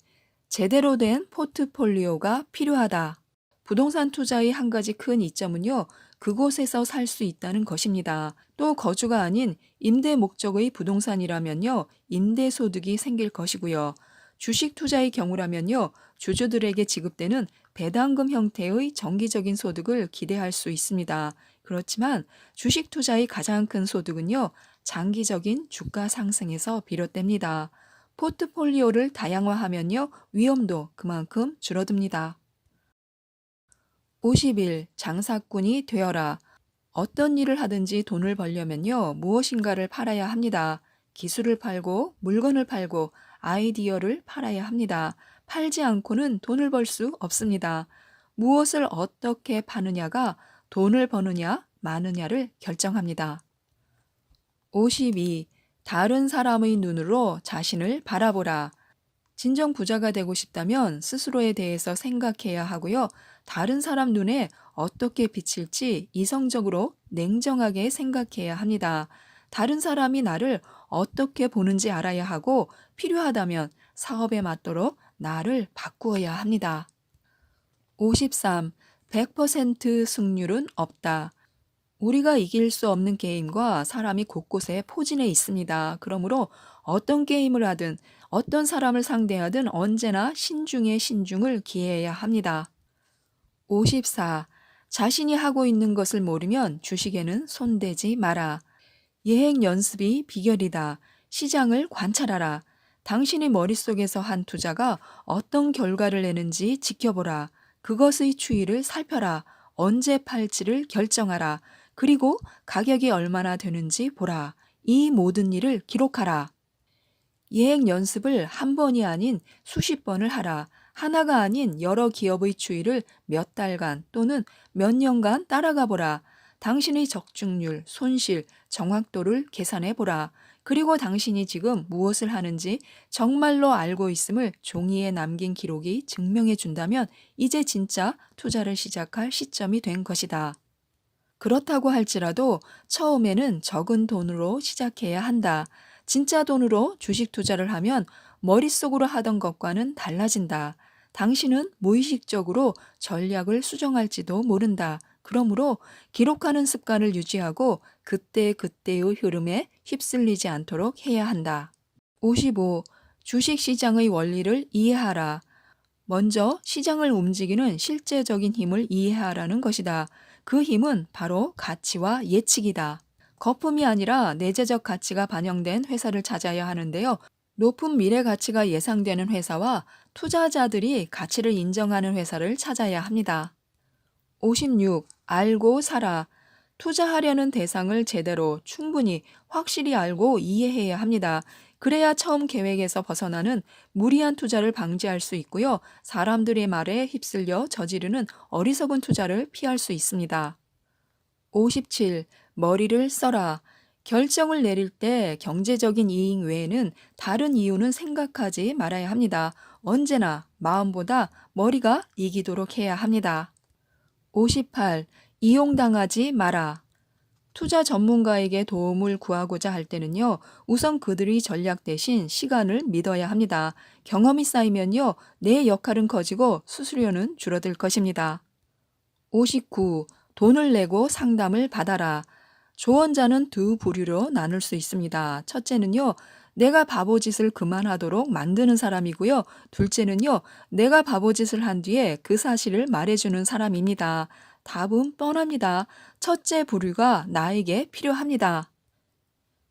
제대로 된 포트폴리오가 필요하다. 부동산 투자의 한 가지 큰 이점은요, 그곳에서 살 수 있다는 것입니다. 또 거주가 아닌 임대 목적의 부동산이라면요, 임대 소득이 생길 것이고요. 주식 투자의 경우라면요, 주주들에게 지급되는 배당금 형태의 정기적인 소득을 기대할 수 있습니다. 그렇지만 주식 투자의 가장 큰 소득은요, 장기적인 주가 상승에서 비롯됩니다. 포트폴리오를 다양화하면요, 위험도 그만큼 줄어듭니다. 50일 장사꾼이 되어라. 어떤 일을 하든지 돈을 벌려면요, 무엇인가를 팔아야 합니다. 기술을 팔고 물건을 팔고 아이디어를 팔아야 합니다. 팔지 않고는 돈을 벌 수 없습니다. 무엇을 어떻게 파느냐가 돈을 버느냐 마느냐를 결정합니다. 52. 다른 사람의 눈으로 자신을 바라보라. 진정 부자가 되고 싶다면 스스로에 대해서 생각해야 하고요. 다른 사람 눈에 어떻게 비칠지 이성적으로 냉정하게 생각해야 합니다. 다른 사람이 나를 어떻게 보는지 알아야 하고 필요하다면 사업에 맞도록 나를 바꾸어야 합니다. 53. 100% 승률은 없다. 우리가 이길 수 없는 게임과 사람이 곳곳에 포진해 있습니다. 그러므로 어떤 게임을 하든 어떤 사람을 상대하든 언제나 신중에 신중을 기해야 합니다. 54. 자신이 하고 있는 것을 모르면 주식에는 손대지 마라. 예행 연습이 비결이다. 시장을 관찰하라. 당신의 머릿속에서 한 투자가 어떤 결과를 내는지 지켜보라. 그것의 추이를 살펴라. 언제 팔지를 결정하라. 그리고 가격이 얼마나 되는지 보라. 이 모든 일을 기록하라. 예행 연습을 한 번이 아닌 수십 번을 하라. 하나가 아닌 여러 기업의 추이를 몇 달간 또는 몇 년간 따라가 보라. 당신의 적중률, 손실, 정확도를 계산해 보라. 그리고 당신이 지금 무엇을 하는지 정말로 알고 있음을 종이에 남긴 기록이 증명해 준다면 이제 진짜 투자를 시작할 시점이 된 것이다. 그렇다고 할지라도 처음에는 적은 돈으로 시작해야 한다. 진짜 돈으로 주식 투자를 하면 머릿속으로 하던 것과는 달라진다. 당신은 무의식적으로 전략을 수정할지도 모른다. 그러므로 기록하는 습관을 유지하고 그때그때의 흐름에 휩쓸리지 않도록 해야 한다. 55. 주식 시장의 원리를 이해하라. 먼저 시장을 움직이는 실제적인 힘을 이해하라는 것이다. 그 힘은 바로 가치와 예측이다. 거품이 아니라 내재적 가치가 반영된 회사를 찾아야 하는데요. 높은 미래 가치가 예상되는 회사와 투자자들이 가치를 인정하는 회사를 찾아야 합니다. 56. 알고 살아. 투자하려는 대상을 제대로 충분히 확실히 알고 이해해야 합니다. 그래야 처음 계획에서 벗어나는 무리한 투자를 방지할 수 있고요. 사람들의 말에 휩쓸려 저지르는 어리석은 투자를 피할 수 있습니다. 57. 머리를 써라. 결정을 내릴 때 경제적인 이익 외에는 다른 이유는 생각하지 말아야 합니다. 언제나 마음보다 머리가 이기도록 해야 합니다. 58. 이용당하지 마라. 투자 전문가에게 도움을 구하고자 할 때는요, 우선 그들의 전략 대신 시간을 믿어야 합니다. 경험이 쌓이면요, 내 역할은 커지고 수수료는 줄어들 것입니다. 59. 돈을 내고 상담을 받아라. 조언자는 두 부류로 나눌 수 있습니다. 첫째는요, 내가 바보짓을 그만하도록 만드는 사람이고요. 둘째는요, 내가 바보짓을 한 뒤에 그 사실을 말해주는 사람입니다. 답은 뻔합니다. 첫째 부류가 나에게 필요합니다.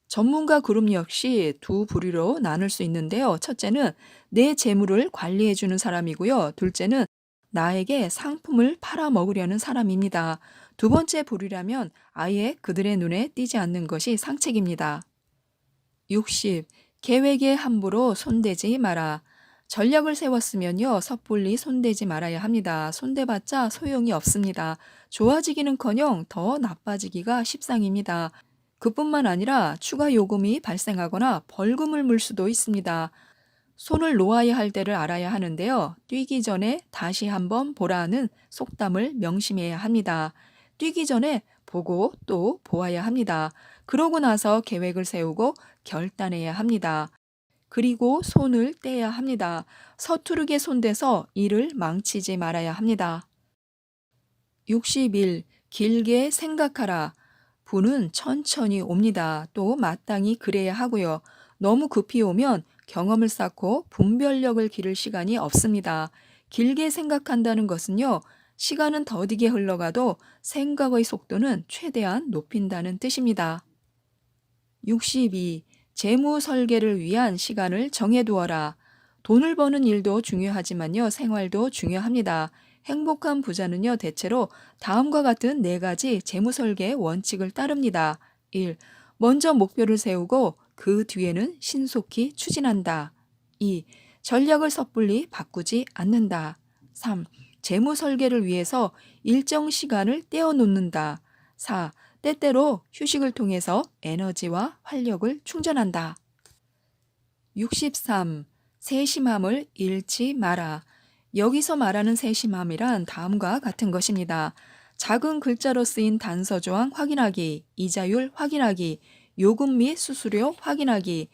전문가 그룹 역시 두 부류로 나눌 수 있는데요. 첫째는 내 재물을 관리해주는 사람이고요. 둘째는 나에게 상품을 팔아먹으려는 사람입니다. 두 번째 부류라면 아예 그들의 눈에 띄지 않는 것이 상책입니다. 60. 계획에 함부로 손대지 마라. 전략을 세웠으면요, 섣불리 손대지 말아야 합니다. 손대봤자 소용이 없습니다. 좋아지기는커녕 더 나빠지기가 십상입니다. 그뿐만 아니라 추가 요금이 발생하거나 벌금을 물 수도 있습니다. 손을 놓아야 할 때를 알아야 하는데요. 뛰기 전에 다시 한번 보라는 속담을 명심해야 합니다. 뛰기 전에 보고 또 보아야 합니다. 그러고 나서 계획을 세우고 결단해야 합니다. 그리고 손을 떼야 합니다. 서투르게 손대서 일을 망치지 말아야 합니다. 61. 길게 생각하라. 부는 천천히 옵니다. 또 마땅히 그래야 하고요. 너무 급히 오면 경험을 쌓고 분별력을 기를 시간이 없습니다. 길게 생각한다는 것은요, 시간은 더디게 흘러가도 생각의 속도는 최대한 높인다는 뜻입니다. 62. 재무 설계를 위한 시간을 정해두어라. 돈을 버는 일도 중요하지만요, 생활도 중요합니다. 행복한 부자는요, 대체로 다음과 같은 네 가지 재무 설계 원칙을 따릅니다. 1. 먼저 목표를 세우고 그 뒤에는 신속히 추진한다. 2. 전략을 섣불리 바꾸지 않는다. 3. 재무 설계를 위해서 일정 시간을 떼어놓는다. 4. 때때로 휴식을 통해서 에너지와 활력을 충전한다. 63. 세심함을 잃지 마라. 여기서 말하는 세심함이란 다음과 같은 것입니다. 작은 글자로 쓰인 단서 조항 확인하기, 이자율 확인하기, 요금 및 수수료 확인하기,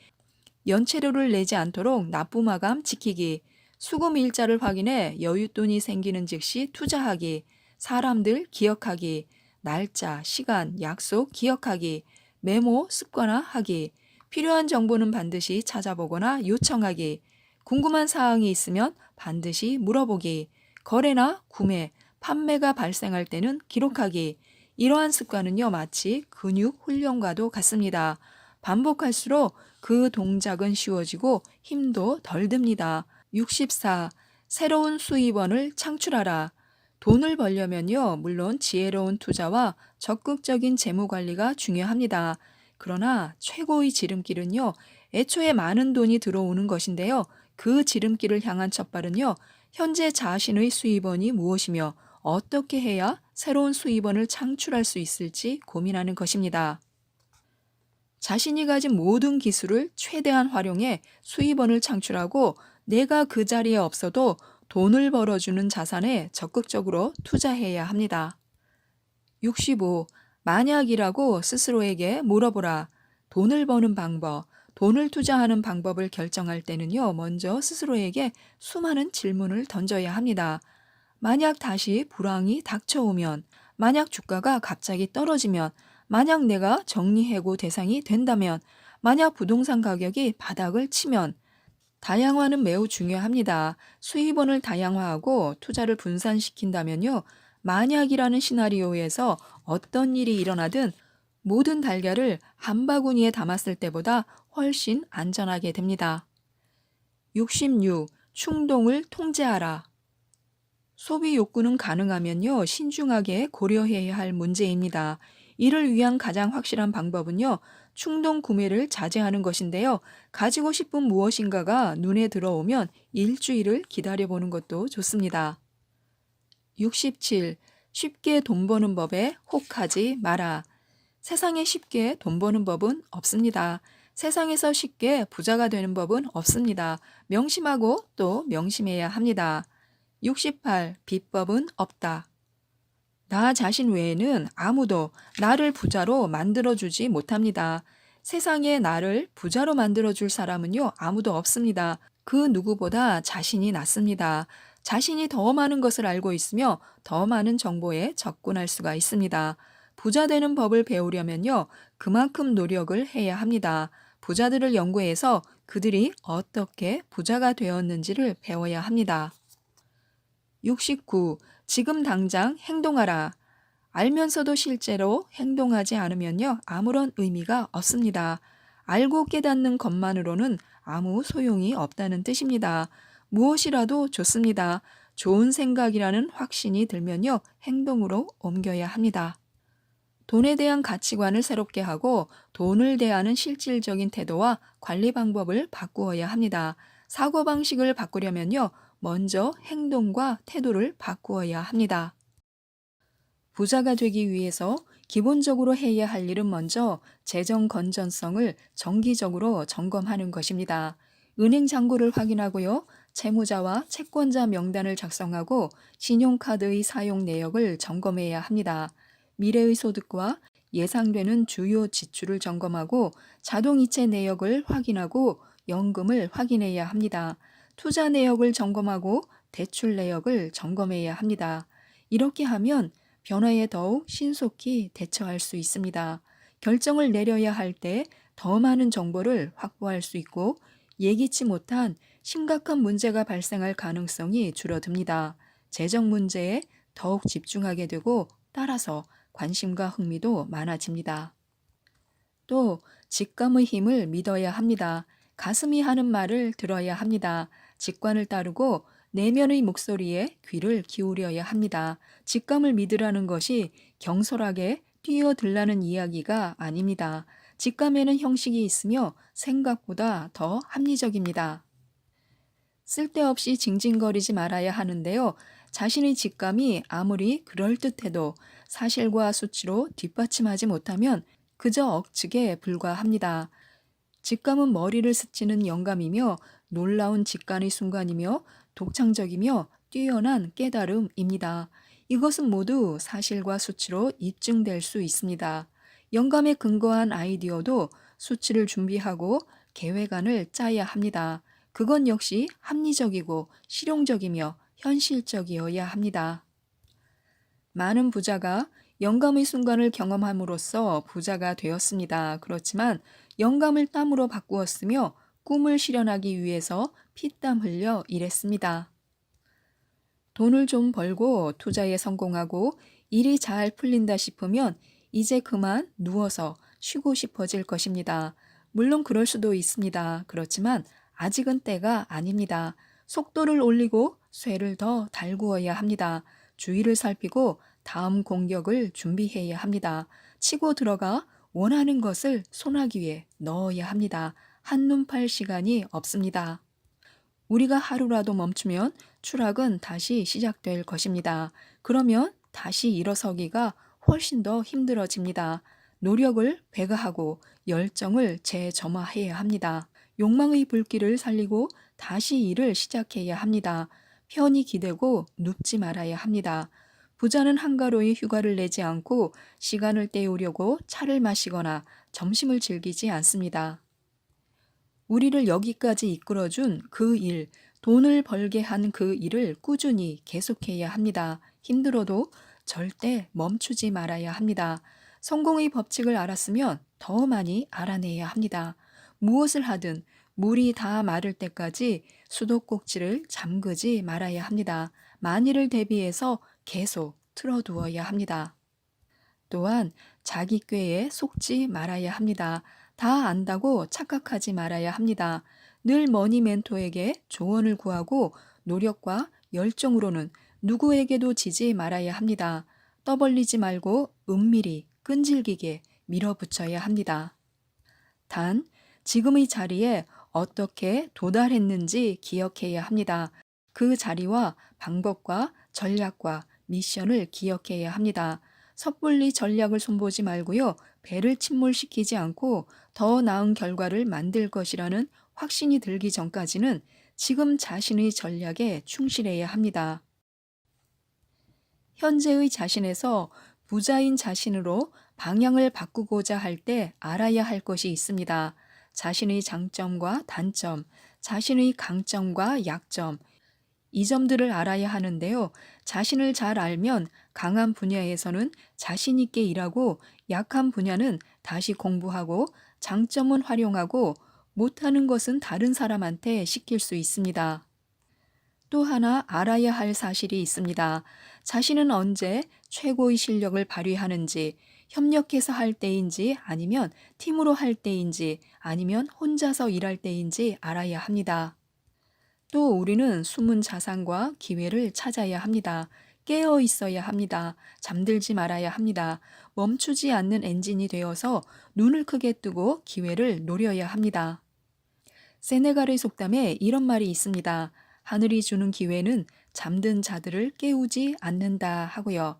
연체료를 내지 않도록 납부 마감 지키기, 수금 일자를 확인해 여윳돈이 생기는 즉시 투자하기, 사람들 기억하기, 날짜, 시간, 약속 기억하기, 메모 습관화하기, 필요한 정보는 반드시 찾아보거나 요청하기, 궁금한 사항이 있으면 반드시 물어보기, 거래나 구매, 판매가 발생할 때는 기록하기. 이러한 습관은요, 마치 근육 훈련과도 같습니다. 반복할수록 그 동작은 쉬워지고 힘도 덜 듭니다. 64. 새로운 수입원을 창출하라. 돈을 벌려면요, 물론 지혜로운 투자와 적극적인 재무 관리가 중요합니다. 그러나 최고의 지름길은요, 애초에 많은 돈이 들어오는 것인데요. 그 지름길을 향한 첫발은요, 현재 자신의 수입원이 무엇이며 어떻게 해야 새로운 수입원을 창출할 수 있을지 고민하는 것입니다. 자신이 가진 모든 기술을 최대한 활용해 수입원을 창출하고 내가 그 자리에 없어도 돈을 벌어주는 자산에 적극적으로 투자해야 합니다. 65. 만약이라고 스스로에게 물어보라. 돈을 버는 방법, 돈을 투자하는 방법을 결정할 때는요, 먼저 스스로에게 수많은 질문을 던져야 합니다. 만약 다시 불황이 닥쳐오면, 만약 주가가 갑자기 떨어지면, 만약 내가 정리해고 대상이 된다면, 만약 부동산 가격이 바닥을 치면, 다양화는 매우 중요합니다. 수입원을 다양화하고 투자를 분산시킨다면요, 만약이라는 시나리오에서 어떤 일이 일어나든 모든 달걀을 한 바구니에 담았을 때보다 훨씬 안전하게 됩니다. 66. 충동을 통제하라. 소비 욕구는 가능하면요, 신중하게 고려해야 할 문제입니다. 이를 위한 가장 확실한 방법은요, 충동 구매를 자제하는 것인데요. 가지고 싶은 무엇인가가 눈에 들어오면 일주일을 기다려보는 것도 좋습니다. 67. 쉽게 돈 버는 법에 혹하지 마라. 세상에 쉽게 돈 버는 법은 없습니다. 세상에서 쉽게 부자가 되는 법은 없습니다. 명심하고 또 명심해야 합니다. 68. 비법은 없다. 나 자신 외에는 아무도 나를 부자로 만들어주지 못합니다. 세상에 나를 부자로 만들어줄 사람은요, 아무도 없습니다. 그 누구보다 자신이 낫습니다. 자신이 더 많은 것을 알고 있으며 더 많은 정보에 접근할 수가 있습니다. 부자 되는 법을 배우려면요, 그만큼 노력을 해야 합니다. 부자들을 연구해서 그들이 어떻게 부자가 되었는지를 배워야 합니다. 69. 지금 당장 행동하라. 알면서도 실제로 행동하지 않으면요, 아무런 의미가 없습니다. 알고 깨닫는 것만으로는 아무 소용이 없다는 뜻입니다. 무엇이라도 좋습니다. 좋은 생각이라는 확신이 들면요, 행동으로 옮겨야 합니다. 돈에 대한 가치관을 새롭게 하고 돈을 대하는 실질적인 태도와 관리 방법을 바꾸어야 합니다. 사고방식을 바꾸려면요, 먼저 행동과 태도를 바꾸어야 합니다. 부자가 되기 위해서 기본적으로 해야 할 일은 먼저 재정 건전성을 정기적으로 점검하는 것입니다. 은행 잔고를 확인하고요, 채무자와 채권자 명단을 작성하고 신용카드의 사용 내역을 점검해야 합니다. 미래의 소득과 예상되는 주요 지출을 점검하고 자동이체 내역을 확인하고 연금을 확인해야 합니다. 투자 내역을 점검하고 대출 내역을 점검해야 합니다. 이렇게 하면 변화에 더욱 신속히 대처할 수 있습니다. 결정을 내려야 할 때 더 많은 정보를 확보할 수 있고 예기치 못한 심각한 문제가 발생할 가능성이 줄어듭니다. 재정 문제에 더욱 집중하게 되고 따라서 관심과 흥미도 많아집니다. 또 직감의 힘을 믿어야 합니다. 가슴이 하는 말을 들어야 합니다. 직관을 따르고 내면의 목소리에 귀를 기울여야 합니다. 직감을 믿으라는 것이 경솔하게 뛰어들라는 이야기가 아닙니다. 직감에는 형식이 있으며 생각보다 더 합리적입니다. 쓸데없이 징징거리지 말아야 하는데요. 자신의 직감이 아무리 그럴듯해도 사실과 수치로 뒷받침하지 못하면 그저 억측에 불과합니다. 직감은 머리를 스치는 영감이며 놀라운 직관의 순간이며 독창적이며 뛰어난 깨달음입니다. 이것은 모두 사실과 수치로 입증될 수 있습니다. 영감에 근거한 아이디어도 수치를 준비하고 계획안을 짜야 합니다. 그건 역시 합리적이고 실용적이며 현실적이어야 합니다. 많은 부자가 영감의 순간을 경험함으로써 부자가 되었습니다. 그렇지만 영감을 땀으로 바꾸었으며 꿈을 실현하기 위해서 피땀 흘려 일했습니다. 돈을 좀 벌고 투자에 성공하고 일이 잘 풀린다 싶으면 이제 그만 누워서 쉬고 싶어질 것입니다. 물론 그럴 수도 있습니다. 그렇지만 아직은 때가 아닙니다. 속도를 올리고 쇠를 더 달구어야 합니다. 주위를 살피고 다음 공격을 준비해야 합니다. 치고 들어가 원하는 것을 손아귀에 넣어야 합니다. 한눈 팔 시간이 없습니다. 우리가 하루라도 멈추면 추락은 다시 시작될 것입니다. 그러면 다시 일어서기가 훨씬 더 힘들어집니다. 노력을 배가하고 열정을 재점화해야 합니다. 욕망의 불길을 살리고 다시 일을 시작해야 합니다. 편히 기대고 눕지 말아야 합니다. 부자는 한가로이 휴가를 내지 않고 시간을 때우려고 차를 마시거나 점심을 즐기지 않습니다. 우리를 여기까지 이끌어준 그 일, 돈을 벌게 한 그 일을 꾸준히 계속해야 합니다. 힘들어도 절대 멈추지 말아야 합니다. 성공의 법칙을 알았으면 더 많이 알아내야 합니다. 무엇을 하든 물이 다 마를 때까지 수도꼭지를 잠그지 말아야 합니다. 만일을 대비해서 계속 틀어두어야 합니다. 또한 자기 꾀에 속지 말아야 합니다. 다 안다고 착각하지 말아야 합니다. 늘 머니 멘토에게 조언을 구하고 노력과 열정으로는 누구에게도 지지 말아야 합니다. 떠벌리지 말고 은밀히 끈질기게 밀어붙여야 합니다. 단, 지금의 자리에 어떻게 도달했는지 기억해야 합니다. 그 자리와 방법과 전략과 미션을 기억해야 합니다. 섣불리 전략을 손보지 말고요. 배를 침몰시키지 않고 더 나은 결과를 만들 것이라는 확신이 들기 전까지는 지금 자신의 전략에 충실해야 합니다. 현재의 자신에서 부자인 자신으로 방향을 바꾸고자 할 때 알아야 할 것이 있습니다. 자신의 장점과 단점, 자신의 강점과 약점, 이 점들을 알아야 하는데요. 자신을 잘 알면 강한 분야에서는 자신 있게 일하고 약한 분야는 다시 공부하고 장점은 활용하고 못하는 것은 다른 사람한테 시킬 수 있습니다. 또 하나 알아야 할 사실이 있습니다. 자신은 언제 최고의 실력을 발휘하는지, 협력해서 할 때인지 아니면 팀으로 할 때인지 아니면 혼자서 일할 때인지 알아야 합니다. 또 우리는 숨은 자산과 기회를 찾아야 합니다. 깨어 있어야 합니다. 잠들지 말아야 합니다. 멈추지 않는 엔진이 되어서 눈을 크게 뜨고 기회를 노려야 합니다. 세네갈의 속담에 이런 말이 있습니다. 하늘이 주는 기회는 잠든 자들을 깨우지 않는다 하고요.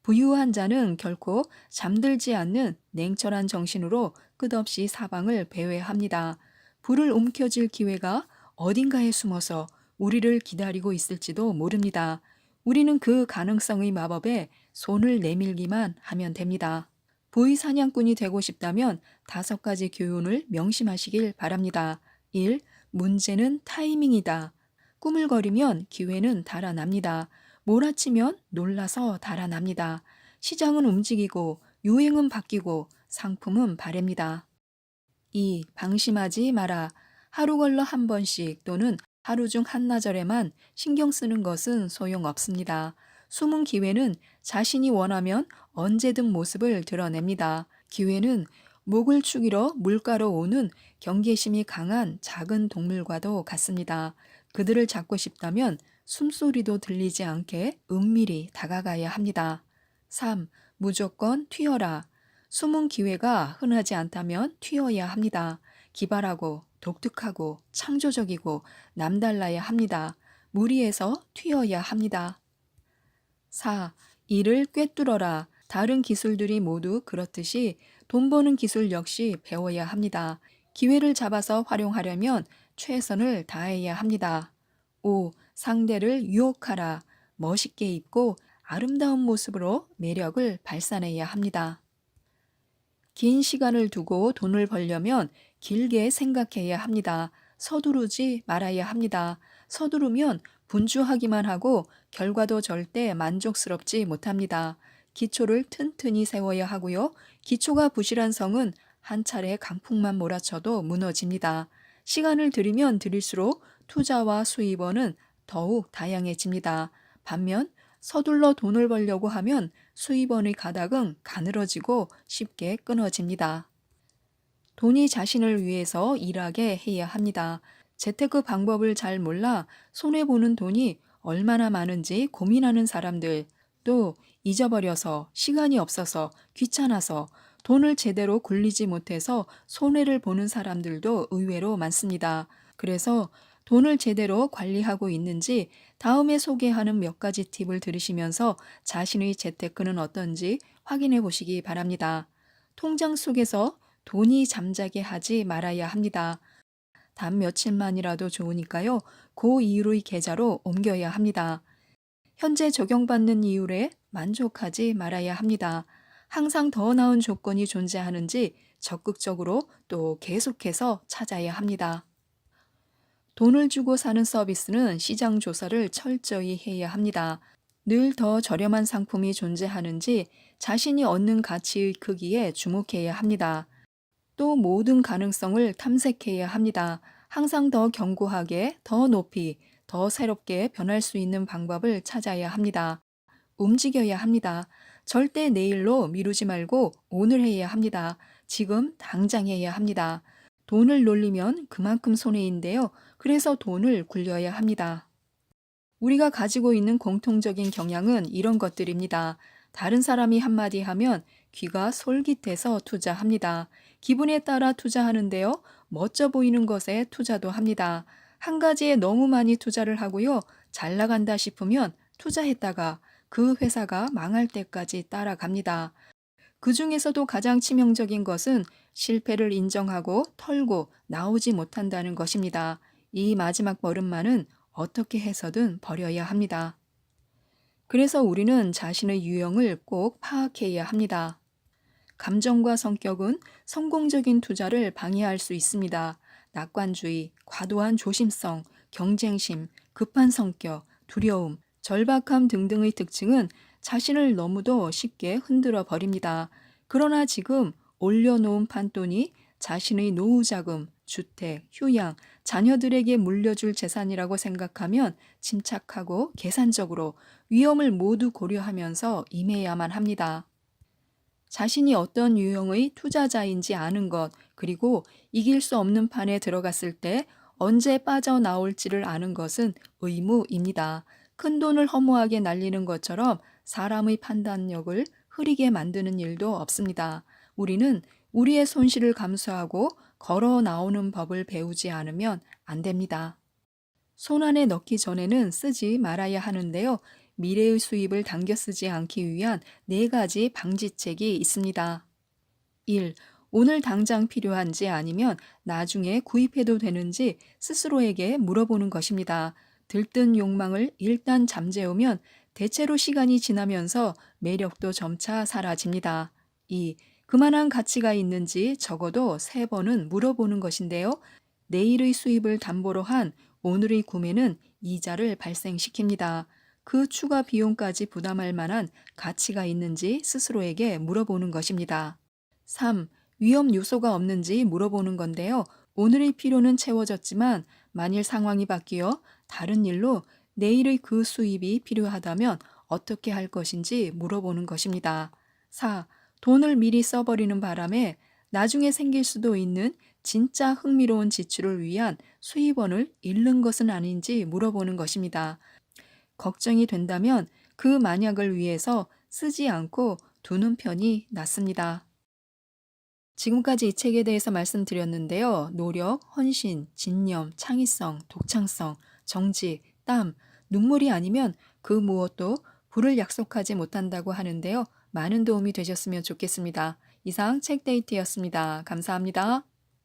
부유한 자는 결코 잠들지 않는 냉철한 정신으로 끝없이 사방을 배회합니다. 불을 움켜쥘 기회가 어딘가에 숨어서 우리를 기다리고 있을지도 모릅니다. 우리는 그 가능성의 마법에 손을 내밀기만 하면 됩니다. 부의 사냥꾼이 되고 싶다면 5가지 교훈을 명심하시길 바랍니다. 1. 문제는 타이밍이다. 꾸물거리면 기회는 달아납니다. 몰아치면 놀라서 달아납니다. 시장은 움직이고 유행은 바뀌고 상품은 바랍니다. 2. 방심하지 마라. 하루 걸러 한 번씩 또는 하루 중 한나절에만 신경 쓰는 것은 소용없습니다. 숨은 기회는 자신이 원하면 언제든 모습을 드러냅니다. 기회는 목을 축이러 물가로 오는 경계심이 강한 작은 동물과도 같습니다. 그들을 잡고 싶다면 숨소리도 들리지 않게 은밀히 다가가야 합니다. 3. 무조건 튀어라. 숨은 기회가 흔하지 않다면 튀어야 합니다. 기발하고 독특하고 창조적이고 남달라야 합니다. 무리해서 튀어야 합니다. 4. 이를 꿰뚫어라. 다른 기술들이 모두 그렇듯이 돈 버는 기술 역시 배워야 합니다. 기회를 잡아서 활용하려면 최선을 다해야 합니다. 5. 상대를 유혹하라. 멋있게 입고 아름다운 모습으로 매력을 발산해야 합니다. 긴 시간을 두고 돈을 벌려면 길게 생각해야 합니다. 서두르지 말아야 합니다. 서두르면 분주하기만 하고 결과도 절대 만족스럽지 못합니다. 기초를 튼튼히 세워야 하고요. 기초가 부실한 성은 한 차례 강풍만 몰아쳐도 무너집니다. 시간을 들이면 들일수록 투자와 수입원은 더욱 다양해집니다. 반면 서둘러 돈을 벌려고 하면 수입원의 가닥은 가늘어지고 쉽게 끊어집니다. 돈이 자신을 위해서 일하게 해야 합니다. 재테크 방법을 잘 몰라 손해보는 돈이 얼마나 많은지 고민하는 사람들, 또 잊어버려서 시간이 없어서 귀찮아서 돈을 제대로 굴리지 못해서 손해를 보는 사람들도 의외로 많습니다. 그래서 돈을 제대로 관리하고 있는지 다음에 소개하는 몇 가지 팁을 들으시면서 자신의 재테크는 어떤지 확인해 보시기 바랍니다. 통장 속에서 돈이 잠자게 하지 말아야 합니다. 단 며칠만이라도 좋으니까요. 그 이후의 계좌로 옮겨야 합니다. 현재 적용받는 이율에 만족하지 말아야 합니다. 항상 더 나은 조건이 존재하는지 적극적으로 또 계속해서 찾아야 합니다. 돈을 주고 사는 서비스는 시장 조사를 철저히 해야 합니다. 늘 더 저렴한 상품이 존재하는지 자신이 얻는 가치의 크기에 주목해야 합니다. 또 모든 가능성을 탐색해야 합니다. 항상 더 견고하게, 더 높이, 더 새롭게 변할 수 있는 방법을 찾아야 합니다. 움직여야 합니다. 절대 내일로 미루지 말고 오늘 해야 합니다. 지금 당장 해야 합니다. 돈을 놀리면 그만큼 손해인데요. 그래서 돈을 굴려야 합니다. 우리가 가지고 있는 공통적인 경향은 이런 것들입니다. 다른 사람이 한마디 하면 귀가 솔깃해서 투자합니다. 기분에 따라 투자하는데요. 멋져 보이는 것에 투자도 합니다. 한 가지에 너무 많이 투자를 하고요. 잘 나간다 싶으면 투자했다가 그 회사가 망할 때까지 따라갑니다. 그 중에서도 가장 치명적인 것은 실패를 인정하고 털고 나오지 못한다는 것입니다. 이 마지막 버릇만은 어떻게 해서든 버려야 합니다. 그래서 우리는 자신의 유형을 꼭 파악해야 합니다. 감정과 성격은 성공적인 투자를 방해할 수 있습니다. 낙관주의, 과도한 조심성, 경쟁심, 급한 성격, 두려움, 절박함 등등의 특징은 자신을 너무도 쉽게 흔들어 버립니다. 그러나 지금 올려놓은 판돈이 자신의 노후 자금, 주택, 휴양, 자녀들에게 물려줄 재산이라고 생각하면 침착하고 계산적으로 위험을 모두 고려하면서 임해야만 합니다. 자신이 어떤 유형의 투자자인지 아는 것, 그리고 이길 수 없는 판에 들어갔을 때 언제 빠져나올지를 아는 것은 의무입니다. 큰 돈을 허무하게 날리는 것처럼 사람의 판단력을 흐리게 만드는 일도 없습니다. 우리는 우리의 손실을 감수하고 걸어 나오는 법을 배우지 않으면 안 됩니다. 손 안에 넣기 전에는 쓰지 말아야 하는데요. 미래의 수입을 당겨 쓰지 않기 위한 4가지 방지책이 있습니다. 1. 오늘 당장 필요한지 아니면 나중에 구입해도 되는지 스스로에게 물어보는 것입니다. 들뜬 욕망을 일단 잠재우면 대체로 시간이 지나면서 매력도 점차 사라집니다. 2. 그만한 가치가 있는지 적어도 3번은 물어보는 것인데요. 내일의 수입을 담보로 한 오늘의 구매는 이자를 발생시킵니다. 그 추가 비용까지 부담할 만한 가치가 있는지 스스로에게 물어보는 것입니다. 3. 위험 요소가 없는지 물어보는 건데요. 오늘의 필요는 채워졌지만 만일 상황이 바뀌어 다른 일로 내일의 그 수입이 필요하다면 어떻게 할 것인지 물어보는 것입니다. 4. 돈을 미리 써버리는 바람에 나중에 생길 수도 있는 진짜 흥미로운 지출을 위한 수입원을 잃는 것은 아닌지 물어보는 것입니다. 걱정이 된다면 그 만약을 위해서 쓰지 않고 두는 편이 낫습니다. 지금까지 이 책에 대해서 말씀드렸는데요. 노력, 헌신, 진념, 창의성, 독창성, 정직, 땀, 눈물이 아니면 그 무엇도 부를 약속하지 못한다고 하는데요. 많은 도움이 되셨으면 좋겠습니다. 이상 책데이트였습니다. 감사합니다.